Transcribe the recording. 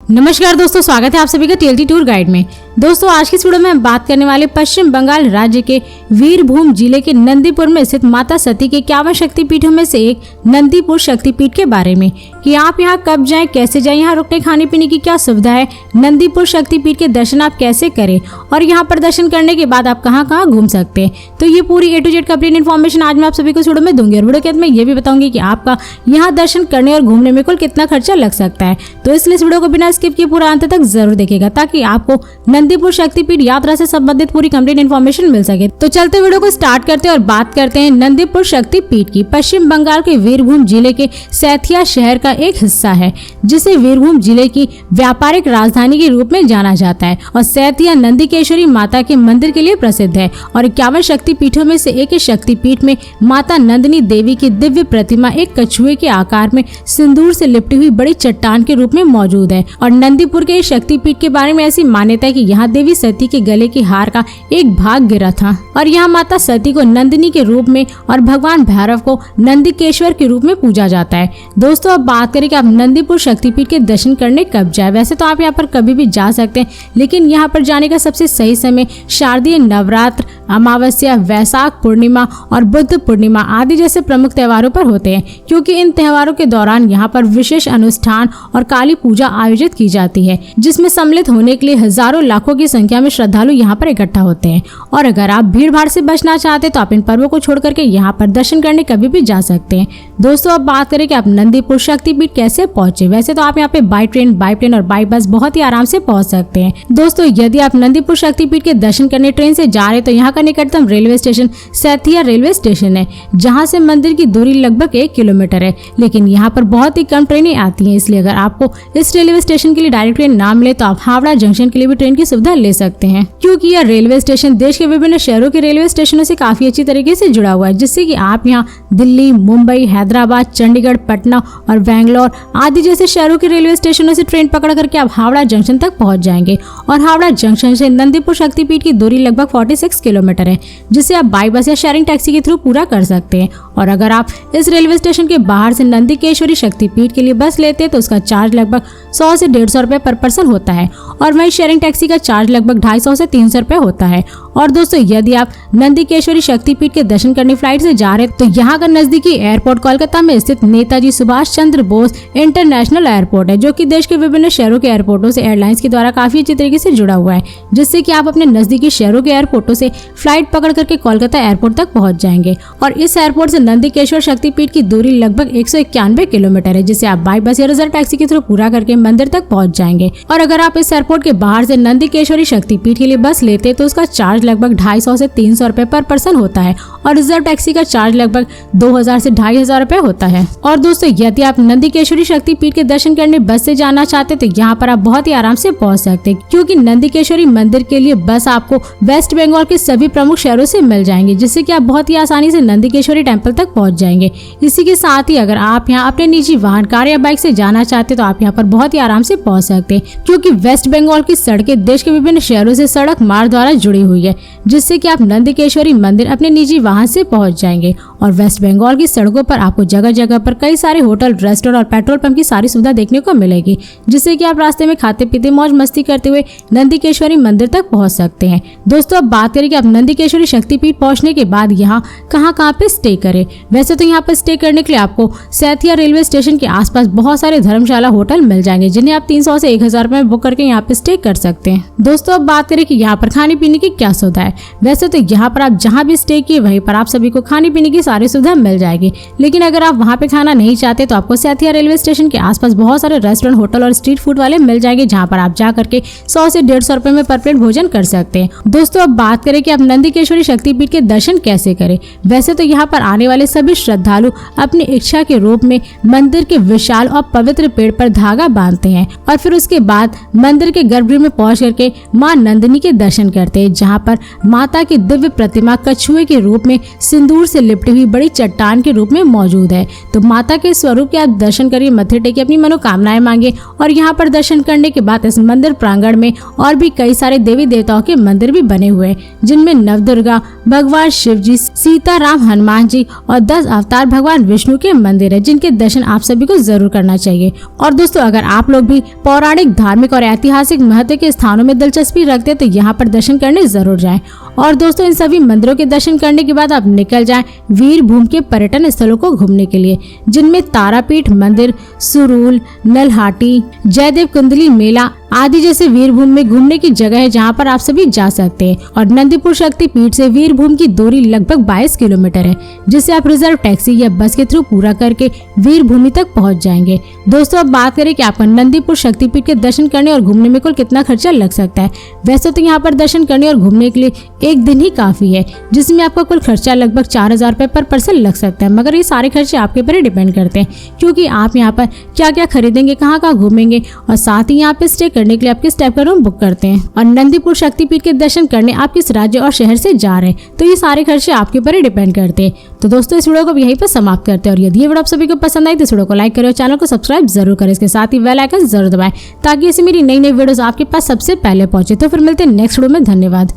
नमस्कार दोस्तों, स्वागत है आप सभी का टीएलटी टूर गाइड में। दोस्तों आज की इस वीडियो में हम बात करने वाले पश्चिम बंगाल राज्य के वीरभूम जिले के नंदीपुर में स्थित माता सती के 51 शक्तिपीठों में से एक नंदीपुर शक्तिपीठ के बारे में कि आप यहां कब जाएं, कैसे जाएं, यहां रुकने खाने पीने की क्या सुविधा है, नंदीपुर शक्तिपीठ के दर्शन आप कैसे करें और यहां पर दर्शन करने के बाद आप कहां घूम सकते हैं। तो ये पूरी A to Z complete information आज मैं आप सभी को इस वीडियो में दूंगी और वीडियो के अंत में ये भी बताऊंगी कि आपका यहाँ दर्शन करने और घूमने में कुल कितना खर्चा लग सकता है। तो इसलिए इस वीडियो को बिना स्किप किए पूरा अंत तक जरूर देखिएगा ताकि आपको नंदीपुर शक्तिपीठ यात्रा से संबंधित पूरी कंप्लीट इन्फॉर्मेशन मिल सके। तो चलते वीडियो को स्टार्ट करते हैं और बात करते हैं नंदीपुर शक्तिपीठ की। पश्चिम बंगाल के वीरभूम जिले के सैथिया शहर का एक हिस्सा है जिसे वीरभूम जिले की व्यापारिक राजधानी के रूप में जाना जाता है और सैथिया नंदीकेश्वरी माता के मंदिर के लिए प्रसिद्ध है और 51 शक्तिपीठों में से एक शक्तिपीठ में माता नंदिनी देवी की दिव्य प्रतिमा एक कछुए के आकार में सिंदूर से लिपटी हुई बड़ी चट्टान के रूप में मौजूद है। और नंदीपुर के शक्तिपीठ के बारे में ऐसी मान्यता है कि यहाँ देवी सती के गले के हार का एक भाग गिरा था और यहाँ माता सती को नंदिनी के रूप में और भगवान भैरव को नंदीकेश्वर के रूप में पूजा जाता है। दोस्तों अब बात करें कि आप नंदीपुर शक्तिपीठ के दर्शन करने कब जाए। वैसे तो आप यहाँ पर कभी भी जा सकते हैं, लेकिन यहाँ पर जाने का सबसे सही समय शारदीय नवरात्र, अमावस्या, वैशाख पूर्णिमा और बुद्ध पूर्णिमा आदि जैसे प्रमुख त्योहारों पर होते हैं, क्योंकि इन त्योहारों के दौरान यहाँ पर विशेष अनुष्ठान और काली पूजा आयोजित की जाती है जिसमें सम्मिलित होने के लिए हजारों लाखों की संख्या में श्रद्धालु यहाँ पर इकट्ठा होते हैं। और अगर आप भीड़ भाड़ से बचना चाहते हैं तो आप इन पर्वों को छोड़ करके यहाँ पर दर्शन करने कभी भी जा सकते हैं। दोस्तों अब बात करें कि आप नंदीपुर शक्तिपीठ कैसे पहुंचे। वैसे तो आप यहाँ पे बाई ट्रेन, बाई प्लेन और बाई बस बहुत ही आराम से पहुंच सकते हैं। दोस्तों यदि आप नंदीपुर शक्तिपीठ के दर्शन करने ट्रेन से जा रहे हैं तो यहाँ का निकटतम रेलवे स्टेशन सैथिया रेलवे स्टेशन है, जहाँ से मंदिर की दूरी लगभग 1 किलोमीटर है। लेकिन यहाँ पर बहुत ही कम ट्रेनें आती हैं, इसलिए अगर आपको इस रेलवे स्टेशन के लिए डायरेक्ट ट्रेन ना मिले तो आप हावड़ा जंक्शन के लिए भी ट्रेन की सुविधा ले सकते हैं, क्योंकि यह रेलवे स्टेशन देश के विभिन्न शहरों के रेलवे स्टेशनों से काफी अच्छी तरीके से जुड़ा हुआ है, जिससे कि आप यहाँ दिल्ली, मुंबई, हैदराबाद, चंडीगढ़, पटना और बैंगलोर आदि जैसे शहरों के रेलवे स्टेशनों से ट्रेन पकड़ करके आप हावड़ा जंक्शन तक पहुंच जाएंगे। और हावड़ा जंक्शन से नंदीपुर शक्तिपीठ की दूरी लगभग 46 किलोमीटर है, जिसे आप बाई बस या शेयरिंग टैक्सी के थ्रू पूरा कर सकते हैं। और अगर आप इस रेलवे स्टेशन के बाहर से नंदीकेश्वरी शक्तिपीठ के लिए बस लेते हैं तो उसका चार्ज लगभग 100 से 150 रुपए पर पर्सन होता है और वहीं शेयरिंग टैक्सी का चार्ज लगभग 250 से 300 रुपए होता है। और दोस्तों यदि आप नंदीकेश्वरी शक्तिपीठ के दर्शन करने फ्लाइट से जा रहे हैं तो यहाँ का नजदीकी एयरपोर्ट कोलकाता में स्थित नेताजी सुभाष चंद्र बोस इंटरनेशनल एयरपोर्ट है, जो कि देश के विभिन्न शहरों के एयरपोर्टों से एयरलाइंस के द्वारा काफी अच्छी तरीके से जुड़ा हुआ है, जिससे कि आप अपने नजदीकी शहरों के एयरपोर्टों से फ्लाइट पकड़ करके कोलकाता एयरपोर्ट तक पहुंच जाएंगे। और इस एयरपोर्ट से नंदीकेश्वर शक्तिपीठ की दूरी लगभग 191 किलोमीटर है, जिसे आप बाई बस या रिजर्व टैक्सी के थ्रू पूरा करके मंदिर तक पहुंच जाएंगे। और अगर आप इस एयरपोर्ट के बाहर से नंदीकेश्वरी शक्तिपीठ के लिए बस लेते तो उसका चार्ज लगभग 250 से 300 रुपए पर पर्सन होता है और रिजर्व टैक्सी का चार्ज लगभग 2000 से 2500 रुपए होता है। और दोस्तों यदि आप नंदीकेश्वरी शक्तिपीठ के दर्शन करने बस से जाना चाहते तो यहाँ पर आप बहुत ही आराम से पहुंच सकते हैं, क्योंकि नंदीकेश्वरी मंदिर के लिए बस आपको वेस्ट बंगाल के सभी प्रमुख शहरों से मिल जाएंगे, जिससे कि आप बहुत ही आसानी से नंदीकेश्वरी टेम्पल तक पहुंच जाएंगे। इसी के साथ ही अगर आप यहाँ अपने निजी वाहन, कार या बाइक से जाना चाहते तो आप यहाँ पर बहुत ही आराम से पहुंच सकते हैं, क्योंकि वेस्ट बंगाल की सड़कें देश के विभिन्न शहरों से सड़क मार्ग द्वारा जुड़ी हुई है, जिससे कि आप नंदीकेश्वरी मंदिर अपने निजी वाहन से पहुंच जाएंगे। और वेस्ट बंगाल की सड़कों पर आपको जगह जगह पर कई सारे होटल, रेस्टोरेंट और पेट्रोल पंप की सारी सुविधा देखने को मिलेगी, जिससे कि आप रास्ते में खाते पीते मौज मस्ती करते हुए नंदीकेश्वरी मंदिर तक पहुंच सकते हैं। दोस्तों अब बात करें कि आप नंदीकेश्वरी शक्तिपीठ पहुंचने के बाद यहाँ कहाँ पे स्टे करें। वैसे तो यहाँ पर स्टे करने के लिए आपको सैथिया रेलवे स्टेशन के आसपास बहुत सारे धर्मशाला होटल मिल जाएंगे, जिन्हें आप 300 से 1000 रुपए में बुक करके यहाँ पे स्टे कर सकते हैं। दोस्तों अब बात करें कि यहाँ पर खाने पीने की क्या सुविधा है। वैसे तो यहाँ पर आप जहाँ भी स्टे किए वहीं पर आप सभी को खाने पीने की सारी सुविधा मिल जाएगी, लेकिन अगर आप वहाँ पे खाना नहीं चाहते तो आपको सैथिया रेलवे स्टेशन के आसपास बहुत सारे रेस्टोरेंट, होटल और स्ट्रीट फूड वाले मिल जाएंगे, जहाँ पर आप जा करके 100 से 150 रुपए में पर प्लेट भोजन कर सकते हैं। दोस्तों अब बात करें कि आप नंदीकेश्वरी शक्तिपीठ के दर्शन कैसे करें। वैसे तो यहाँ पर आने वाले सभी श्रद्धालु अपनी इच्छा के रूप में मंदिर के विशाल और पवित्र पेड़ पर धागा बांधते हैं और फिर उसके बाद मंदिर के गर्भगृह में पहुंच करके मां नंदिनी के दर्शन करते हैं, जहां पर माता की दिव्य प्रतिमा कछुए के रूप में सिंदूर से लिपटी हुई हुई बड़ी चट्टान के रूप में मौजूद है। तो माता के स्वरूप के आप दर्शन करिए, मत्थे टेके अपनी मनोकामनाएं मांगे। और यहाँ पर दर्शन करने के बाद इस मंदिर प्रांगण में और भी कई सारे देवी देवताओं के मंदिर भी बने हुए हैं, जिनमें नवदुर्गा, भगवान शिव जी, सीता राम, हनुमान जी और 10 अवतार भगवान विष्णु के मंदिर है, जिनके दर्शन आप सभी को जरूर करना चाहिए। और दोस्तों, अगर आप लोग भी पौराणिक, धार्मिक और ऐतिहासिक महत्व के स्थानों में दिलचस्पी रखते हैं तो यहाँ पर दर्शन करने जरूर जाएं। और दोस्तों, इन सभी मंदिरों के दर्शन करने के बाद आप निकल जाएं वीरभूम के पर्यटन स्थलों को घूमने के लिए, जिनमें तारापीठ मंदिर, सुरूल, नलहाटी, जयदेव कुंडली मेला आदि जैसे वीरभूम में घूमने की जगह है, जहां पर आप सभी जा सकते हैं। और नंदीपुर शक्तिपीठ से वीरभूम की दूरी लगभग 22 किलोमीटर है, जिसे आप रिजर्व टैक्सी या बस के थ्रू पूरा करके वीरभूमि तक पहुंच जाएंगे। दोस्तों, अब बात करें कि आपका नंदीपुर शक्तिपीठ के दर्शन करने और घूमने में कुल कितना खर्चा लग सकता है। वैसे तो यहाँ पर दर्शन करने और घूमने के लिए एक दिन ही काफी है, जिसमें आपका कुल खर्चा लगभग 4000 रुपए पर पर्सन लग सकता है। मगर ये सारे खर्चे आपके ऊपर ही डिपेंड करते हैं, क्योंकि आप यहाँ पर क्या क्या खरीदेंगे, कहाँ कहाँ घूमेंगे और साथ ही यहाँ पे स्टे करने के लिए आप किस टाइप का रूम बुक करते हैं और नंदीपुर शक्तिपीठ के दर्शन करने आप किस राज्य और शहर से जा रहे हैं। तो ये सारे खर्चे आपके ऊपर ही डिपेंड करते हैं। तो दोस्तों, इस वीडियो को यहीं पर समाप्त करते हैं। और यदि ये वीडियो आप सभी को पसंद आई तो इस वीडियो को लाइक करें और चैनल को सब्सक्राइब जरूर करें। इसके साथ ही बेल आइकन जरूर दबाएं, ताकि ऐसी मेरी नई नई वीडियोस आपके पास सबसे पहले पहुंचे। तो फिर मिलते हैं नेक्स्ट वीडियो में। धन्यवाद।